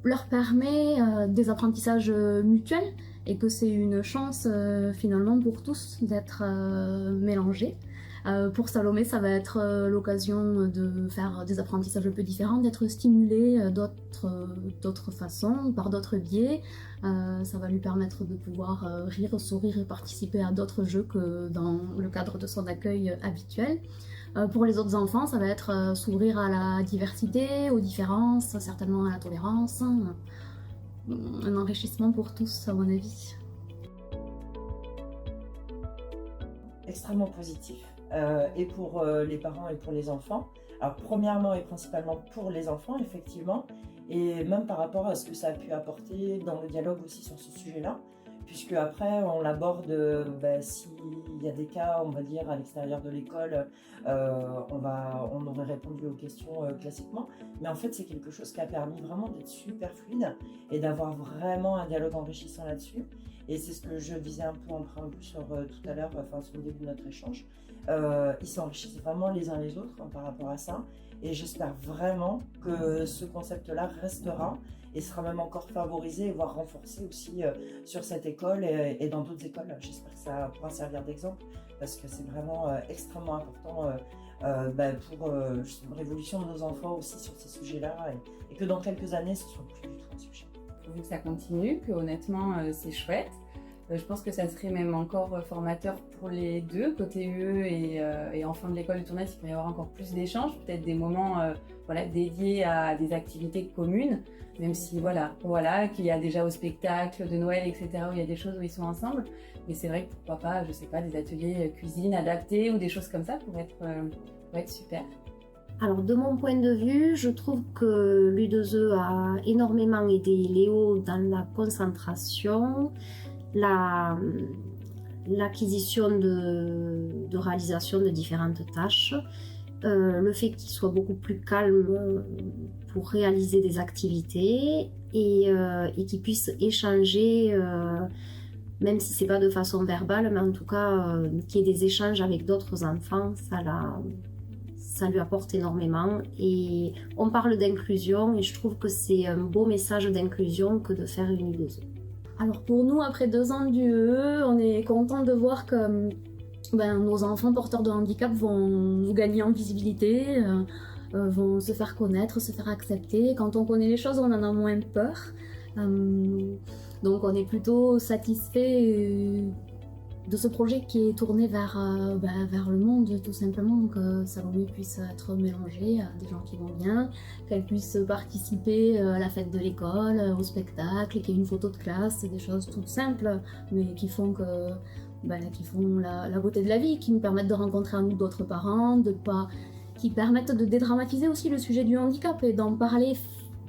leur permet des apprentissages mutuels et que c'est une chance finalement pour tous d'être mélangés. Pour Salomé, ça va être l'occasion de faire des apprentissages un peu différents, d'être stimulé d'autres façons, par d'autres biais. Ça va lui permettre de pouvoir rire, sourire et participer à d'autres jeux que dans le cadre de son accueil habituel. Pour les autres enfants, ça va être s'ouvrir à la diversité, aux différences, certainement à la tolérance. Un enrichissement pour tous, à mon avis. Extrêmement positif. Et pour les parents et pour les enfants. Alors premièrement et principalement pour les enfants, effectivement, et même par rapport à ce que ça a pu apporter dans le dialogue aussi sur ce sujet-là, puisque après on l'aborde, s'il y a des cas, on va dire, à l'extérieur de l'école, on aurait répondu aux questions classiquement, mais en fait c'est quelque chose qui a permis vraiment d'être super fluide et d'avoir vraiment un dialogue enrichissant là-dessus. Et c'est ce que je disais un peu en préambule sur tout à l'heure, sur le début de notre échange. Ils s'enrichissent vraiment les uns les autres par rapport à ça. Et j'espère vraiment que ce concept-là restera et sera même encore favorisé, voire renforcé aussi sur cette école et dans d'autres écoles. J'espère que ça pourra servir d'exemple parce que c'est vraiment extrêmement important pour l'évolution de nos enfants aussi sur ces sujets-là et que dans quelques années, ce ne soit plus du tout un sujet. Pourvu que ça continue, que honnêtement c'est chouette. Je pense que ça serait même encore formateur pour les deux, côté UE et enfants de l'école de Tournai, il peut y avoir encore plus d'échanges, peut-être des moments dédiés à des activités communes, même si qu'il y a déjà au spectacle de Noël, etc., où il y a des choses où ils sont ensemble. Mais c'est vrai que pourquoi pas, je sais pas, des ateliers cuisine adaptés ou des choses comme ça pourraient être super. Alors de mon point de vue, je trouve que l'U2E a énormément aidé Léo dans la concentration, l'acquisition de réalisation de différentes tâches, le fait qu'il soit beaucoup plus calme pour réaliser des activités et qu'il puisse échanger, même si c'est pas de façon verbale, mais en tout cas qu'il y ait des échanges avec d'autres enfants, ça lui apporte énormément. Et on parle d'inclusion et je trouve que c'est un beau message d'inclusion que de faire une U2E. Alors pour nous, après 2 ans d'UE, on est content de voir que nos enfants porteurs de handicap vont gagner en visibilité, vont se faire connaître, se faire accepter. Quand on connaît les choses, on en a moins peur. Donc on est plutôt satisfait de ce projet qui est tourné vers le monde, tout simplement, que Salomé puisse être mélangée à des gens qui vont bien, qu'elle puisse participer à la fête de l'école, au spectacle, qu'il y ait une photo de classe, c'est des choses toutes simples, mais qui font la beauté de la vie, qui nous permettent de rencontrer à nous d'autres parents, qui permettent de dédramatiser aussi le sujet du handicap et d'en parler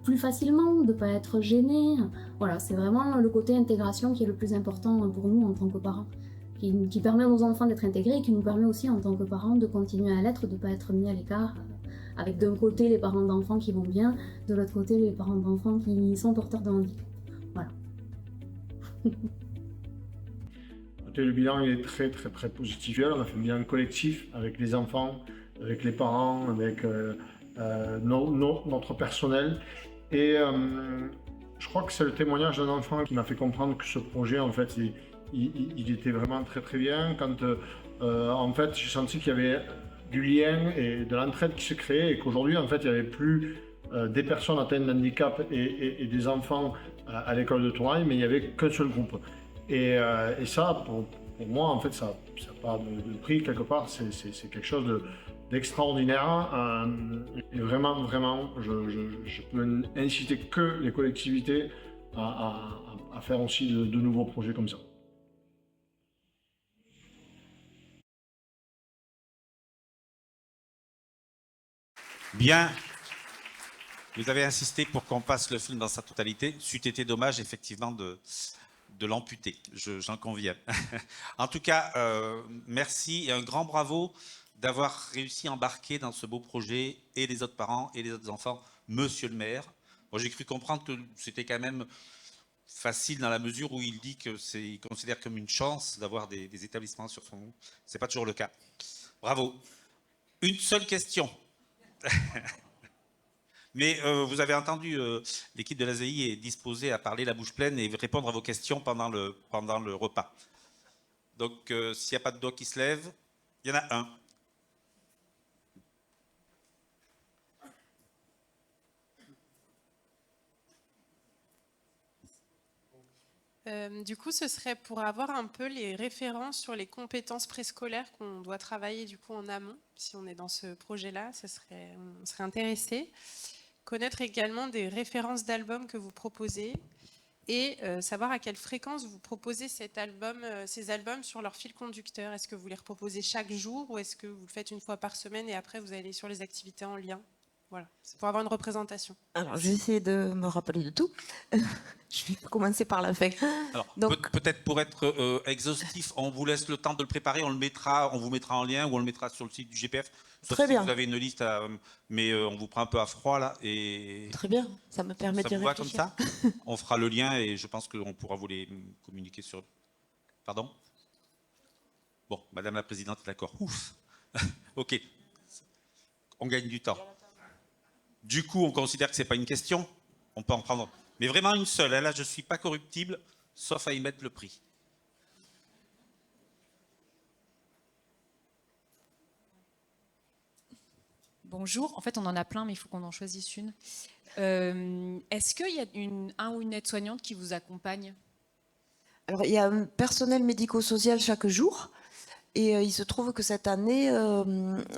plus facilement, de ne pas être gêné. Voilà, c'est vraiment le côté intégration qui est le plus important pour nous en tant que parents, qui permet à nos enfants d'être intégrés et qui nous permet aussi en tant que parents de continuer à l'être, de ne pas être mis à l'écart, avec d'un côté les parents d'enfants qui vont bien, de l'autre côté les parents d'enfants qui sont porteurs de handicap. Voilà. Le bilan est très positif. On a fait un bilan collectif avec les enfants, avec les parents, avec notre personnel. Et je crois que c'est le témoignage d'un enfant qui m'a fait comprendre que ce projet, en fait, il était vraiment très bien. Quand en fait, j'ai senti qu'il y avait du lien et de l'entraide qui se créait et qu'aujourd'hui, en fait, il n'y avait plus des personnes atteintes de handicap et des enfants à l'école de Touraille, mais il n'y avait qu'un seul groupe. Et ça, pour moi, en fait, ça n'a pas de prix quelque part. C'est quelque chose d'extraordinaire. Et vraiment, je peux inciter que les collectivités à faire aussi de nouveaux projets comme ça. Bien. Vous avez insisté pour qu'on passe le film dans sa totalité. C'eût été dommage, effectivement, de l'amputer, j'en conviens. En tout cas, merci et un grand bravo d'avoir réussi à embarquer dans ce beau projet et les autres parents et les autres enfants, monsieur le maire. Moi, j'ai cru comprendre que c'était quand même facile dans la mesure où il dit qu'il considère comme une chance d'avoir des établissements sur son nom. Ce n'est pas toujours le cas. Bravo. Une seule question. Mais vous avez entendu, l'équipe de l'ASEI est disposée à parler la bouche pleine et répondre à vos questions pendant le repas. Donc, s'il n'y a pas de doigt qui se lève, il y en a un. Du coup, ce serait pour avoir un peu les références sur les compétences préscolaires qu'on doit travailler du coup en amont. Si on est dans ce projet-là, on serait intéressé. Connaître également des références d'albums que vous proposez et savoir à quelle fréquence vous proposez ces albums sur leur fil conducteur. Est-ce que vous les reproposez chaque jour ou est-ce que vous le faites une fois par semaine et après vous allez sur les activités en lien? Voilà, c'est pour avoir une représentation. Alors, je vais essayer de me rappeler de tout. Je vais commencer par la fin. Alors, Donc, peut-être pour être exhaustif, on vous laisse le temps de le préparer, on vous mettra en lien ou on le mettra sur le site du GPF. Sauf très si bien. vous avez une liste, mais on vous prend un peu à froid là. Et très bien, ça me permet de ça vous va comme réfléchir. ça? On fera le lien et je pense qu'on pourra vous les communiquer sur... Pardon? Bon, Madame la Présidente est d'accord. Ouf. Ok. On gagne du temps. Du coup, on considère que ce n'est pas une question. On peut en prendre... Mais vraiment une seule. Là, je ne suis pas corruptible, sauf à y mettre le prix. Bonjour. En fait, on en a plein, mais il faut qu'on en choisisse une. Est-ce qu'il y a un ou une aide-soignante qui vous accompagne? Alors, il y a un personnel médico-social chaque jour. Et il se trouve que cette année,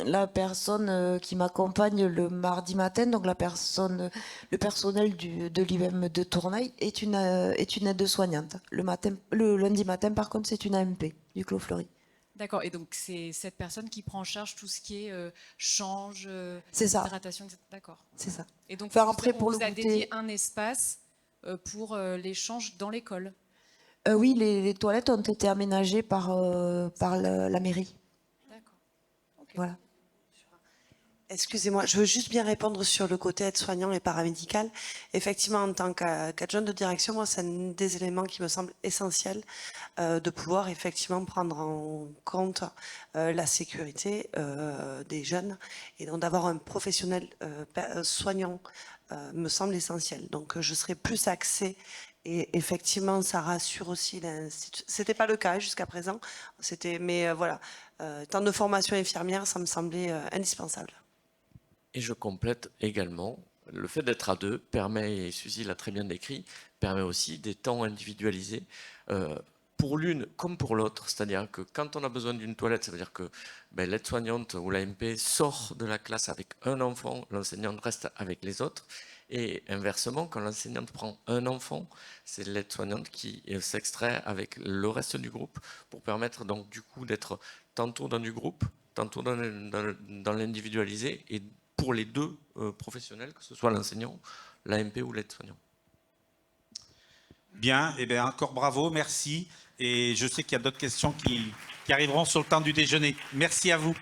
la personne qui m'accompagne le mardi matin, donc le personnel de l'IVM de Tournai, est une aide-soignante. Le lundi matin, par contre, c'est une AMP du Clos Fleury. D'accord, et donc c'est cette personne qui prend en charge tout ce qui est change, hydratation, etc. D'accord. C'est ça. Et donc, Enfin, après, on vous a dédié un espace pour l'échange dans l'école? Oui, les toilettes ont été aménagées par la mairie. D'accord. Okay. Voilà. Excusez-moi, je veux juste bien répondre sur le côté aide-soignant et paramédical. Effectivement, en tant qu'adjointe de direction, moi, c'est un des éléments qui me semble essentiel de pouvoir effectivement prendre en compte la sécurité des jeunes et donc d'avoir un professionnel soignant me semble essentiel. Donc, je serai plus axée Et effectivement, ça rassure aussi l'institut. C'était pas le cas jusqu'à présent. Mais voilà, temps de formation infirmière, ça me semblait indispensable. Et je complète également, le fait d'être à deux permet, et Suzy l'a très bien décrit, permet aussi des temps individualisés pour l'une comme pour l'autre. C'est-à-dire que quand on a besoin d'une toilette, ça veut dire que l'aide-soignante ou l'AMP sort de la classe avec un enfant, l'enseignante reste avec les autres. Et inversement, quand l'enseignante prend un enfant, c'est l'aide-soignante qui s'extrait avec le reste du groupe pour permettre donc du coup d'être tantôt dans du groupe, tantôt dans l'individualisé, et pour les deux professionnels, que ce soit l'enseignant, l'AMP ou l'aide-soignant. Bien, et bien encore bravo, merci. Et je sais qu'il y a d'autres questions qui arriveront sur le temps du déjeuner. Merci à vous.